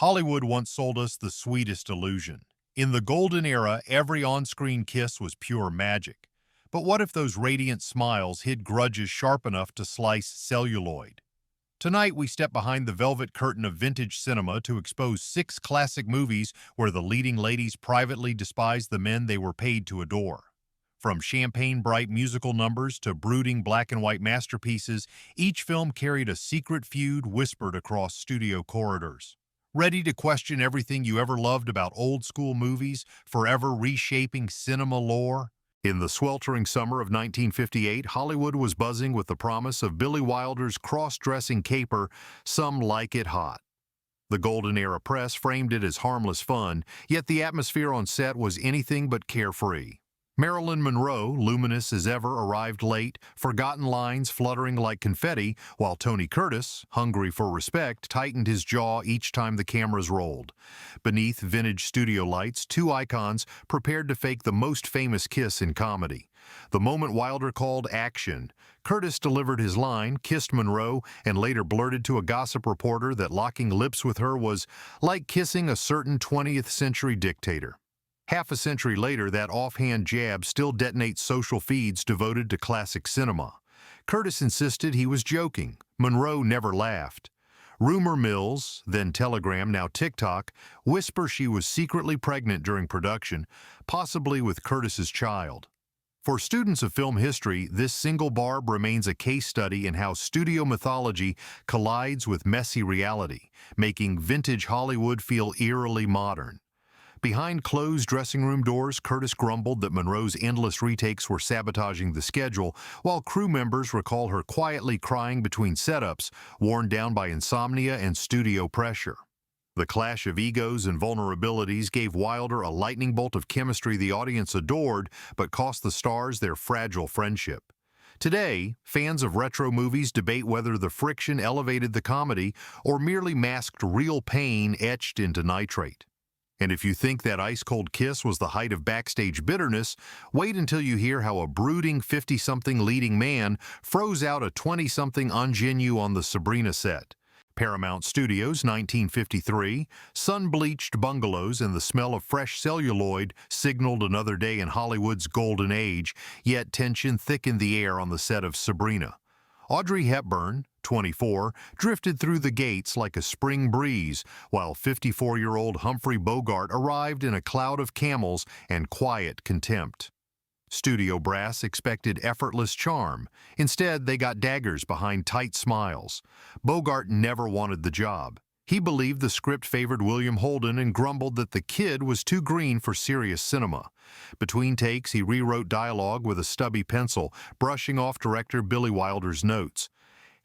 Hollywood once sold us the sweetest illusion. In the golden era, every on-screen kiss was pure magic. But what if those radiant smiles hid grudges sharp enough to slice celluloid? Tonight, we step behind the velvet curtain of vintage cinema to expose 6 classic movies where the leading ladies privately despised the men they were paid to adore. From champagne-bright musical numbers to brooding black-and-white masterpieces, each film carried a secret feud whispered across studio corridors. Ready to question everything you ever loved about old-school movies, forever reshaping cinema lore? In the sweltering summer of 1958, Hollywood was buzzing with the promise of Billy Wilder's cross-dressing caper, Some Like It Hot. The Golden Era press framed it as harmless fun, yet the atmosphere on set was anything but carefree. Marilyn Monroe, luminous as ever, arrived late, forgotten lines fluttering like confetti, while Tony Curtis, hungry for respect, tightened his jaw each time the cameras rolled. Beneath vintage studio lights, 2 icons prepared to fake the most famous kiss in comedy. The moment Wilder called action, Curtis delivered his line, kissed Monroe, and later blurted to a gossip reporter that locking lips with her was like kissing a certain 20th century dictator. Half a century later, that offhand jab still detonates social feeds devoted to classic cinema. Curtis insisted he was joking. Monroe never laughed. Rumor mills, then Telegram, now TikTok, whisper she was secretly pregnant during production, possibly with Curtis's child. For students of film history, this single barb remains a case study in how studio mythology collides with messy reality, making vintage Hollywood feel eerily modern. Behind closed dressing room doors, Curtis grumbled that Monroe's endless retakes were sabotaging the schedule, while crew members recall her quietly crying between setups, worn down by insomnia and studio pressure. The clash of egos and vulnerabilities gave Wilder a lightning bolt of chemistry the audience adored, but cost the stars their fragile friendship. Today, fans of retro movies debate whether the friction elevated the comedy or merely masked real pain etched into nitrate. And if you think that ice-cold kiss was the height of backstage bitterness, wait until you hear how a brooding 50-something leading man froze out a 20-something ingenue on the Sabrina set. Paramount Studios, 1953, sun-bleached bungalows and the smell of fresh celluloid signaled another day in Hollywood's golden age, yet tension thickened the air on the set of Sabrina. Audrey Hepburn, 24, drifted through the gates like a spring breeze, while 54-year-old Humphrey Bogart arrived in a cloud of camels and quiet contempt. Studio brass expected effortless charm. Instead, they got daggers behind tight smiles. Bogart never wanted the job. He believed the script favored William Holden and grumbled that the kid was too green for serious cinema. Between takes, he rewrote dialogue with a stubby pencil, brushing off director Billy Wilder's notes.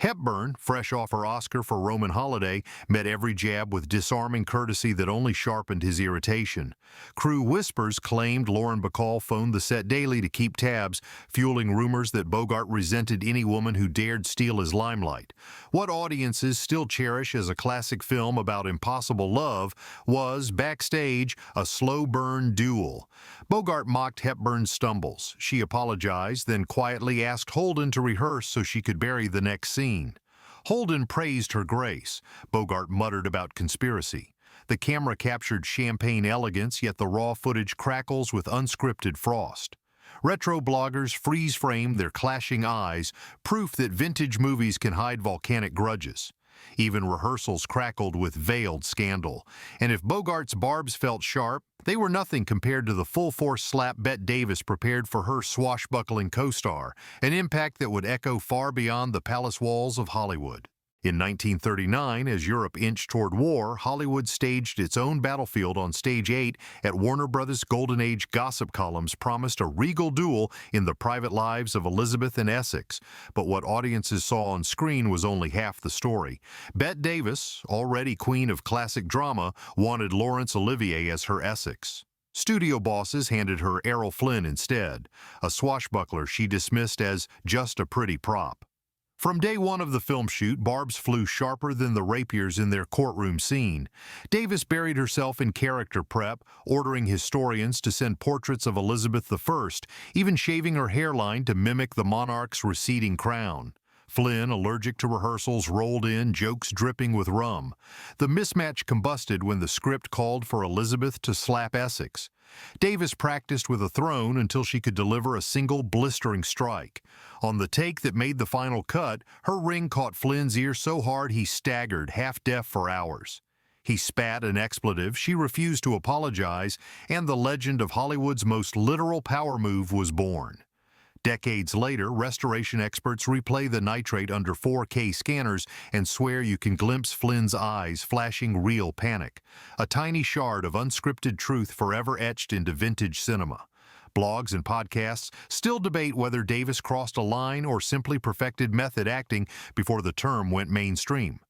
Hepburn, fresh off her Oscar for Roman Holiday, met every jab with disarming courtesy that only sharpened his irritation. Crew whispers claimed Lauren Bacall phoned the set daily to keep tabs, fueling rumors that Bogart resented any woman who dared steal his limelight. What audiences still cherish as a classic film about impossible love was, backstage, a slow-burn duel. Bogart mocked Hepburn's stumbles. She apologized, then quietly asked Holden to rehearse so she could bury the next scene. Holden praised her grace. Bogart muttered about conspiracy. The camera captured champagne elegance, yet the raw footage crackles with unscripted frost. Retro bloggers freeze-framed their clashing eyes, proof that vintage movies can hide volcanic grudges. Even rehearsals crackled with veiled scandal. And if Bogart's barbs felt sharp, they were nothing compared to the full-force slap Bette Davis prepared for her swashbuckling co-star, an impact that would echo far beyond the palace walls of Hollywood. In 1939, as Europe inched toward war, Hollywood staged its own battlefield on Stage 8 at Warner Brothers' Golden Age gossip columns promised a regal duel in the private lives of Elizabeth and Essex. But what audiences saw on screen was only half the story. Bette Davis, already queen of classic drama, wanted Laurence Olivier as her Essex. Studio bosses handed her Errol Flynn instead, a swashbuckler she dismissed as just a pretty prop. From day one of the film shoot, barbs flew sharper than the rapiers in their courtroom scene. Davis buried herself in character prep, ordering historians to send portraits of Elizabeth I, even shaving her hairline to mimic the monarch's receding crown. Flynn, allergic to rehearsals, rolled in, jokes dripping with rum. The mismatch combusted when the script called for Elizabeth to slap Essex. Davis practiced with a throne until she could deliver a single blistering strike. On the take that made the final cut, her ring caught Flynn's ear so hard he staggered, half-deaf for hours. He spat an expletive, she refused to apologize, and the legend of Hollywood's most literal power move was born. Decades later, restoration experts replay the nitrate under 4K scanners and swear you can glimpse Flynn's eyes flashing real panic, a tiny shard of unscripted truth forever etched into vintage cinema. Blogs and podcasts still debate whether Davis crossed a line or simply perfected method acting before the term went mainstream.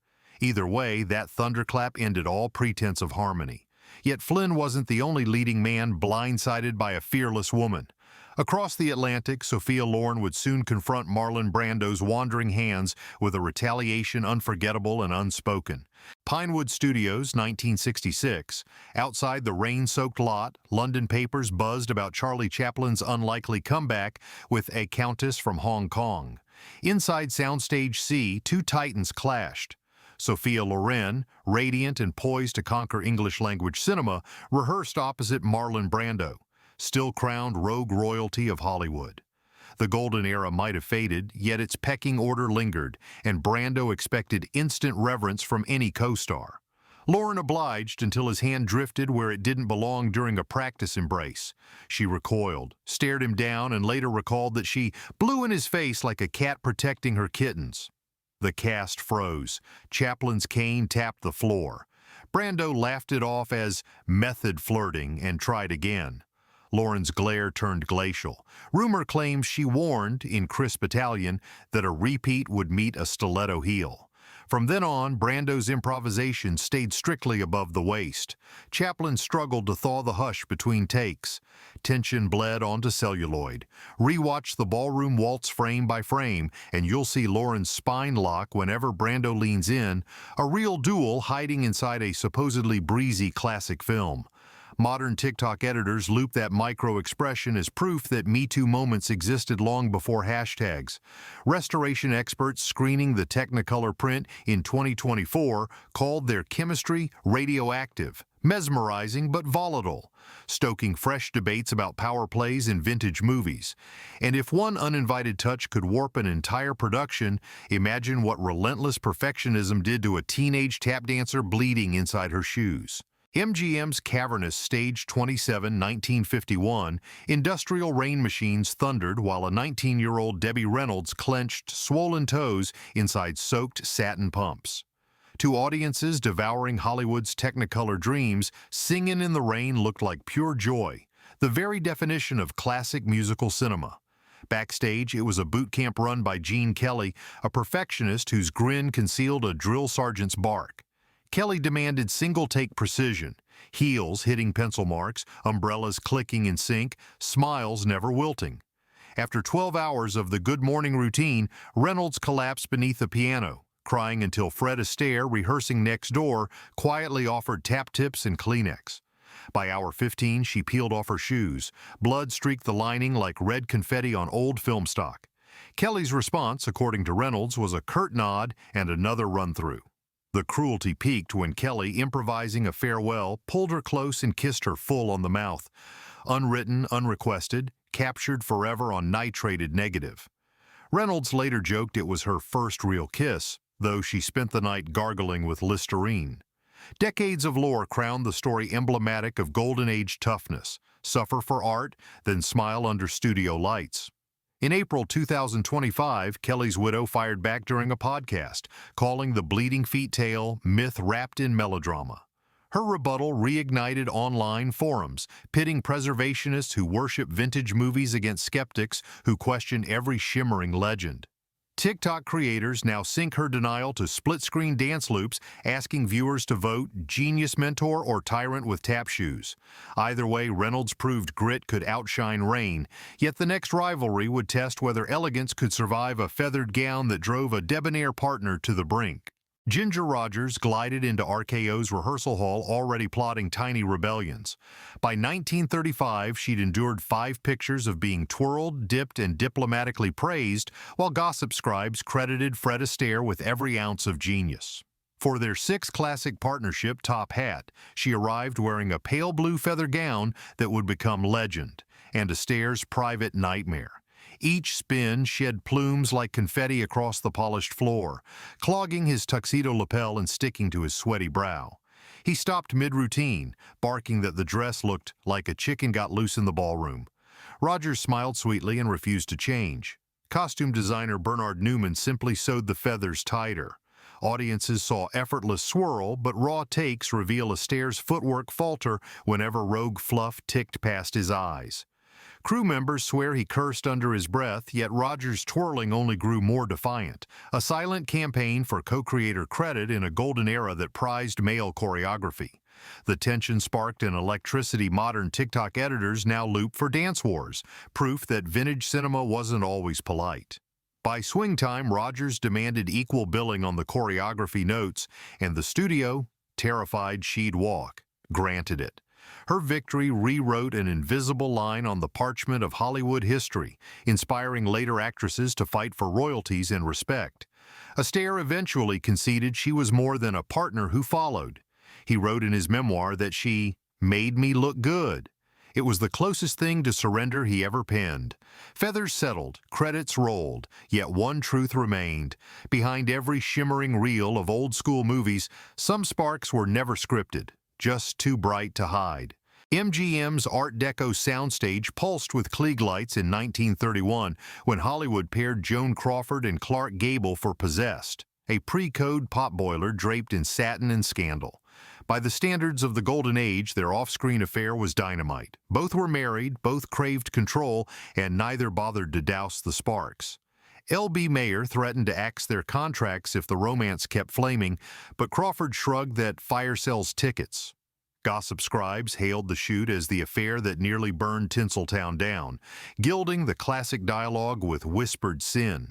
Either way, that thunderclap ended all pretense of harmony. Yet Flynn wasn't the only leading man blindsided by a fearless woman. Across the Atlantic, Sophia Loren would soon confront Marlon Brando's wandering hands with a retaliation unforgettable and unspoken. Pinewood Studios, 1966. Outside the rain-soaked lot, London papers buzzed about Charlie Chaplin's unlikely comeback with A Countess from Hong Kong. Inside Soundstage C, two titans clashed. Sophia Loren, radiant and poised to conquer English-language cinema, rehearsed opposite Marlon Brando, still crowned rogue royalty of Hollywood. The golden era might have faded, yet its pecking order lingered, and Brando expected instant reverence from any co-star. Loren obliged until his hand drifted where it didn't belong during a practice embrace. She recoiled, stared him down, and later recalled that she blew in his face like a cat protecting her kittens. The cast froze. Chaplin's cane tapped the floor. Brando laughed it off as method flirting and tried again. Loren's glare turned glacial. Rumor claims she warned, in crisp Italian, that a repeat would meet a stiletto heel. From then on, Brando's improvisation stayed strictly above the waist. Chaplin struggled to thaw the hush between takes. Tension bled onto celluloid. Rewatch the ballroom waltz frame by frame, and you'll see Loren's spine lock whenever Brando leans in, a real duel hiding inside a supposedly breezy classic film. Modern TikTok editors loop that micro-expression as proof that Me Too moments existed long before hashtags. Restoration experts screening the Technicolor print in 2024 called their chemistry radioactive, mesmerizing but volatile, stoking fresh debates about power plays in vintage movies. And if one uninvited touch could warp an entire production, imagine what relentless perfectionism did to a teenage tap dancer bleeding inside her shoes. MGM's cavernous Stage 27, 1951, industrial rain machines thundered while a 19-year-old Debbie Reynolds clenched swollen toes inside soaked satin pumps. To audiences devouring Hollywood's Technicolor dreams, Singin' in the Rain looked like pure joy, the very definition of classic musical cinema. Backstage, it was a boot camp run by Gene Kelly, a perfectionist whose grin concealed a drill sergeant's bark. Kelly demanded single-take precision, heels hitting pencil marks, umbrellas clicking in sync, smiles never wilting. After 12 hours of the good morning routine, Reynolds collapsed beneath the piano, crying until Fred Astaire, rehearsing next door, quietly offered tap tips and Kleenex. By hour 15, she peeled off her shoes. Blood streaked the lining like red confetti on old film stock. Kelly's response, according to Reynolds, was a curt nod and another run-through. The cruelty peaked when Kelly, improvising a farewell, pulled her close and kissed her full on the mouth. Unwritten, unrequested, captured forever on nitrated negative. Reynolds later joked it was her first real kiss, though she spent the night gargling with Listerine. Decades of lore crowned the story emblematic of Golden Age toughness. Suffer for art, then smile under studio lights. In April 2025, Kelly's widow fired back during a podcast, calling the Bleeding Feet tale myth wrapped in melodrama. Her rebuttal reignited online forums, pitting preservationists who worship vintage movies against skeptics who question every shimmering legend. TikTok creators now sync her denial to split-screen dance loops, asking viewers to vote genius mentor or tyrant with tap shoes. Either way, Reynolds proved grit could outshine rain, yet the next rivalry would test whether elegance could survive a feathered gown that drove a debonair partner to the brink. Ginger Rogers glided into RKO's rehearsal hall already plotting tiny rebellions. By 1935, she'd endured 5 pictures of being twirled, dipped, and diplomatically praised, while gossip scribes credited Fred Astaire with every ounce of genius. For their 6th classic partnership, Top Hat, she arrived wearing a pale blue feather gown that would become legend, and Astaire's private nightmare. Each spin shed plumes like confetti across the polished floor, clogging his tuxedo lapel and sticking to his sweaty brow. He stopped mid-routine, barking that the dress looked like a chicken got loose in the ballroom. Rogers smiled sweetly and refused to change. Costume designer Bernard Newman simply sewed the feathers tighter. Audiences saw effortless swirl, but raw takes reveal Astaire's footwork falter whenever rogue fluff ticked past his eyes. Crew members swear he cursed under his breath, yet Rogers' twirling only grew more defiant, a silent campaign for co-creator credit in a golden era that prized male choreography. The tension sparked an electricity modern TikTok editors now loop for dance wars, proof that vintage cinema wasn't always polite. By swing time, Rogers demanded equal billing on the choreography notes, and the studio, terrified she'd walk, granted it. Her victory rewrote an invisible line on the parchment of Hollywood history, inspiring later actresses to fight for royalties and respect. Astaire eventually conceded she was more than a partner who followed. He wrote in his memoir that she made me look good. It was the closest thing to surrender he ever penned. Feathers settled, credits rolled, yet one truth remained. Behind every shimmering reel of old-school movies, some sparks were never scripted, just too bright to hide. MGM's Art Deco soundstage pulsed with Klieg lights in 1931 when Hollywood paired Joan Crawford and Clark Gable for Possessed, a pre-code potboiler draped in satin and scandal. By the standards of the Golden Age, their off-screen affair was dynamite. Both were married, both craved control, and neither bothered to douse the sparks. L.B. Mayer threatened to axe their contracts if the romance kept flaming, but Crawford shrugged that fire sells tickets. Gossip scribes hailed the shoot as the affair that nearly burned Tinseltown down, gilding the classic dialogue with whispered sin.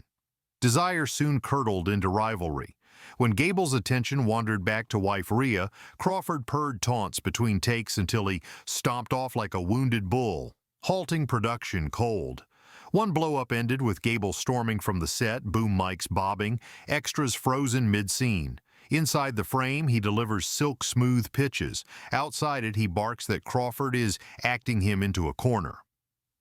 Desire soon curdled into rivalry. When Gable's attention wandered back to wife Rhea, Crawford purred taunts between takes until he stomped off like a wounded bull, halting production cold. One blow-up ended with Gable storming from the set, boom mics bobbing, extras frozen mid-scene. Inside the frame, he delivers silk-smooth pitches. Outside it, he barks that Crawford is acting him into a corner.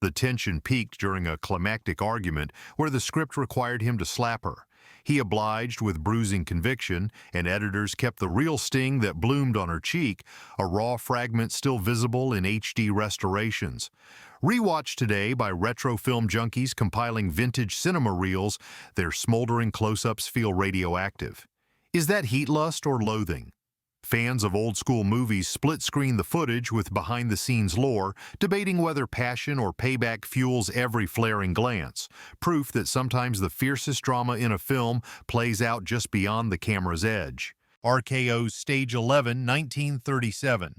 The tension peaked during a climactic argument where the script required him to slap her. He obliged with bruising conviction, and editors kept the real sting that bloomed on her cheek, a raw fragment still visible in HD restorations. Rewatched today by retro film junkies compiling vintage cinema reels, their smoldering close-ups feel radioactive. Is that heat lust or loathing? Fans of old-school movies split-screen the footage with behind-the-scenes lore, debating whether passion or payback fuels every flaring glance, proof that sometimes the fiercest drama in a film plays out just beyond the camera's edge. RKO's Stage 11, 1937.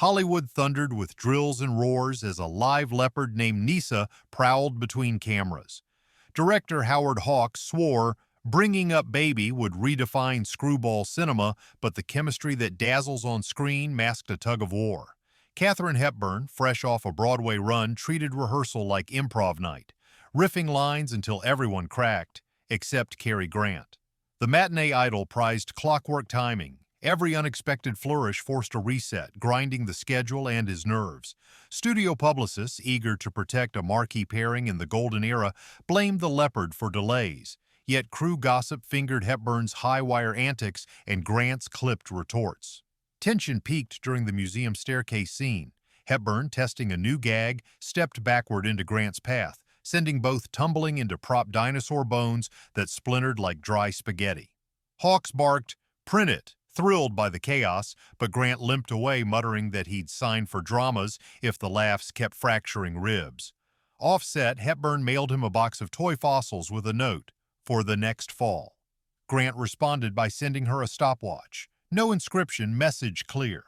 Hollywood thundered with drills and roars as a live leopard named Nisa prowled between cameras. Director Howard Hawks swore Bringing Up Baby would redefine screwball cinema, but the chemistry that dazzles on screen masked a tug-of-war. Katharine Hepburn, fresh off a Broadway run, treated rehearsal like improv night, riffing lines until everyone cracked, except Cary Grant. The matinee idol prized clockwork timing. Every unexpected flourish forced a reset, grinding the schedule and his nerves. Studio publicists, eager to protect a marquee pairing in the golden era, blamed the leopard for delays. Yet crew gossip fingered Hepburn's high-wire antics and Grant's clipped retorts. Tension peaked during the museum staircase scene. Hepburn, testing a new gag, stepped backward into Grant's path, sending both tumbling into prop dinosaur bones that splintered like dry spaghetti. Hawks barked, "Print it," thrilled by the chaos, but Grant limped away, muttering that he'd sign for dramas if the laughs kept fracturing ribs. Offset, Hepburn mailed him a box of toy fossils with a note, "For the next fall." Grant responded by sending her a stopwatch. No inscription, message clear.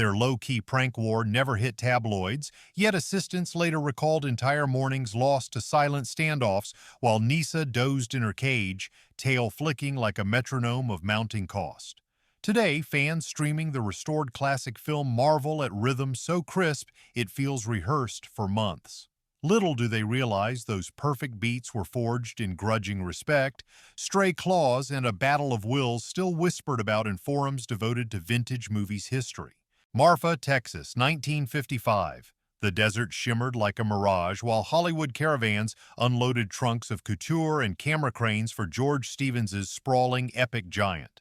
Their low-key prank war never hit tabloids, yet assistants later recalled entire mornings lost to silent standoffs while Nisa dozed in her cage, tail flicking like a metronome of mounting cost. Today, fans streaming the restored classic film marvel at rhythm so crisp it feels rehearsed for months. Little do they realize those perfect beats were forged in grudging respect, stray claws and a battle of wills still whispered about in forums devoted to vintage movies history. Marfa, Texas, 1955. The desert shimmered like a mirage while Hollywood caravans unloaded trunks of couture and camera cranes for George Stevens's sprawling epic giant.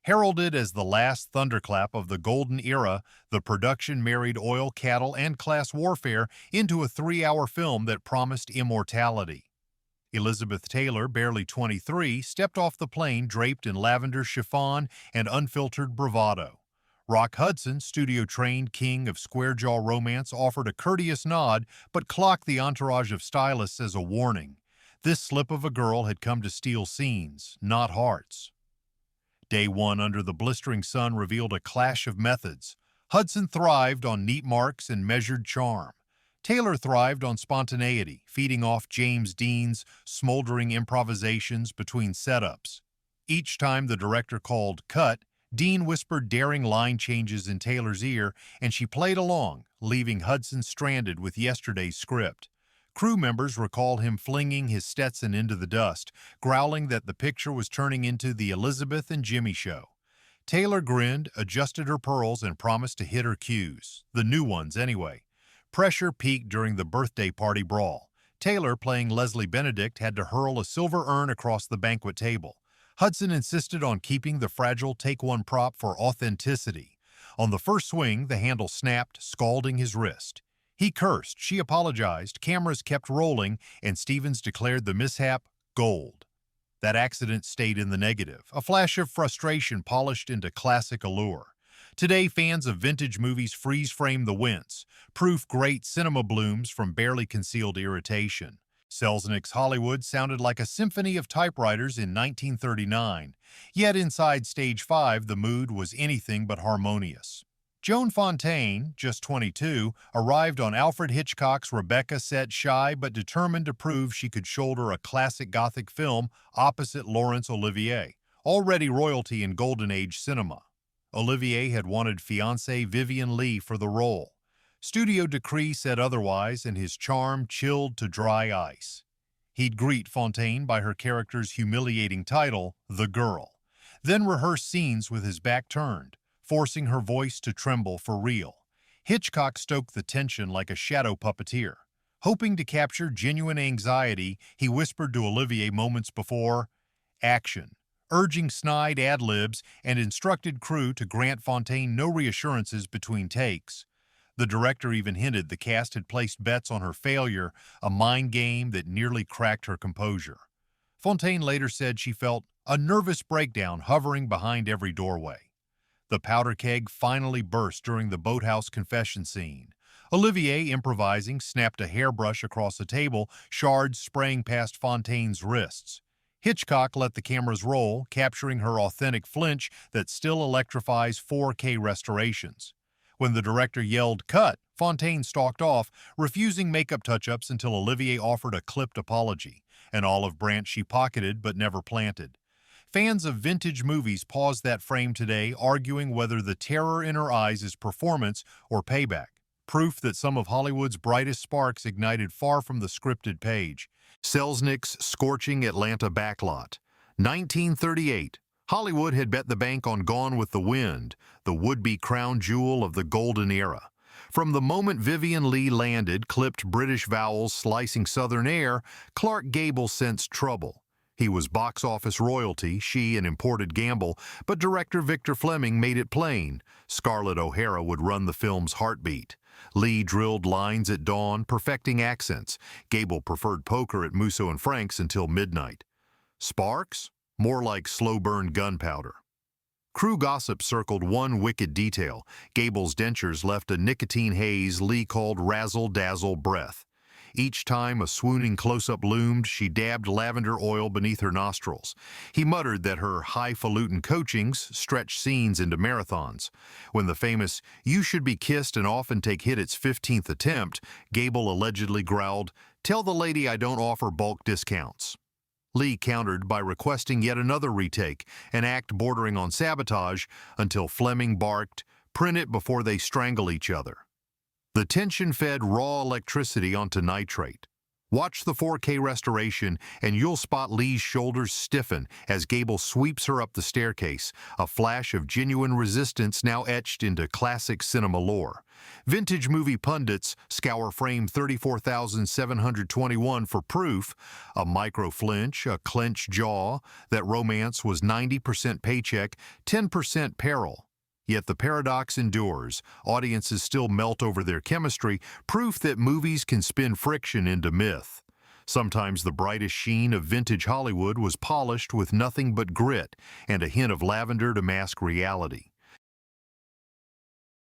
Heralded as the last thunderclap of the golden era, the production married oil, cattle, and class warfare into a 3-hour film that promised immortality. Elizabeth Taylor, barely 23, stepped off the plane draped in lavender chiffon and unfiltered bravado. Rock Hudson, studio-trained king of square-jaw romance, offered a courteous nod but clocked the entourage of stylists as a warning. This slip of a girl had come to steal scenes, not hearts. Day one under the blistering sun revealed a clash of methods. Hudson thrived on neat marks and measured charm. Taylor thrived on spontaneity, feeding off James Dean's smoldering improvisations between setups. Each time the director called cut, Dean whispered daring line changes in Taylor's ear, and she played along, leaving Hudson stranded with yesterday's script. Crew members recall him flinging his Stetson into the dust, growling that the picture was turning into the Elizabeth and Jimmy show. Taylor grinned, adjusted her pearls, and promised to hit her cues. The new ones, anyway. Pressure peaked during the birthday party brawl. Taylor, playing Leslie Benedict, had to hurl a silver urn across the banquet table. Hudson insisted on keeping the fragile take-one prop for authenticity. On the first swing, the handle snapped, scalding his wrist. He cursed, she apologized, cameras kept rolling, and Stevens declared the mishap gold. That accident stayed in the negative, a flash of frustration polished into classic allure. Today, fans of vintage movies freeze-frame the wince, proof great cinema blooms from barely concealed irritation. Selznick's Hollywood sounded like a symphony of typewriters in 1939, yet inside Stage 5 the mood was anything but harmonious. Joan Fontaine, just 22, arrived on Alfred Hitchcock's Rebecca set shy but determined to prove she could shoulder a classic Gothic film opposite Laurence Olivier, already royalty in Golden Age cinema. Olivier had wanted fiancée Vivien Leigh for the role. Studio decree said otherwise, and his charm chilled to dry ice. He'd greet Fontaine by her character's humiliating title, The Girl, then rehearse scenes with his back turned, forcing her voice to tremble for real. Hitchcock stoked the tension like a shadow puppeteer. Hoping to capture genuine anxiety, he whispered to Olivier moments before, "Action," urging snide ad-libs and instructed crew to grant Fontaine no reassurances between takes. The director even hinted the cast had placed bets on her failure, a mind game that nearly cracked her composure. Fontaine later said she felt a nervous breakdown hovering behind every doorway. The powder keg finally burst during the boathouse confession scene. Olivier, improvising, snapped a hairbrush across a table, shards spraying past Fontaine's wrists. Hitchcock let the cameras roll, capturing her authentic flinch that still electrifies 4K restorations. When the director yelled, "Cut!" Fontaine stalked off, refusing makeup touch-ups until Olivier offered a clipped apology, an olive branch she pocketed but never planted. Fans of vintage movies pause that frame today, arguing whether the terror in her eyes is performance or payback, proof that some of Hollywood's brightest sparks ignited far from the scripted page. Selznick's scorching Atlanta backlot. 1938. Hollywood had bet the bank on Gone with the Wind, the would-be crown jewel of the golden era. From the moment Vivien Leigh landed, clipped British vowels slicing Southern air, Clark Gable sensed trouble. He was box office royalty, she an imported gamble, but director Victor Fleming made it plain. Scarlett O'Hara would run the film's heartbeat. Leigh drilled lines at dawn, perfecting accents. Gable preferred poker at Musso and Frank's until midnight. Sparks? More like slow-burn gunpowder. Crew gossip circled one wicked detail. Gable's dentures left a nicotine haze Leigh called razzle-dazzle breath. Each time a swooning close-up loomed, she dabbed lavender oil beneath her nostrils. He muttered that her highfalutin coachings stretched scenes into marathons. When the famous "You should be kissed and often take hit its 15th attempt," Gable allegedly growled, "Tell the lady I don't offer bulk discounts." Lee countered by requesting yet another retake, an act bordering on sabotage, until Fleming barked, "Print it before they strangle each other." The tension fed raw electricity onto nitrate. Watch the 4K restoration and you'll spot Lee's shoulders stiffen as Gable sweeps her up the staircase, a flash of genuine resistance now etched into classic cinema lore. Vintage movie pundits scour frame 34,721 for proof, a micro-flinch, a clenched jaw, that romance was 90% paycheck, 10% peril. Yet the paradox endures. Audiences still melt over their chemistry, proof that movies can spin friction into myth. Sometimes the brightest sheen of vintage Hollywood was polished with nothing but grit and a hint of lavender to mask reality.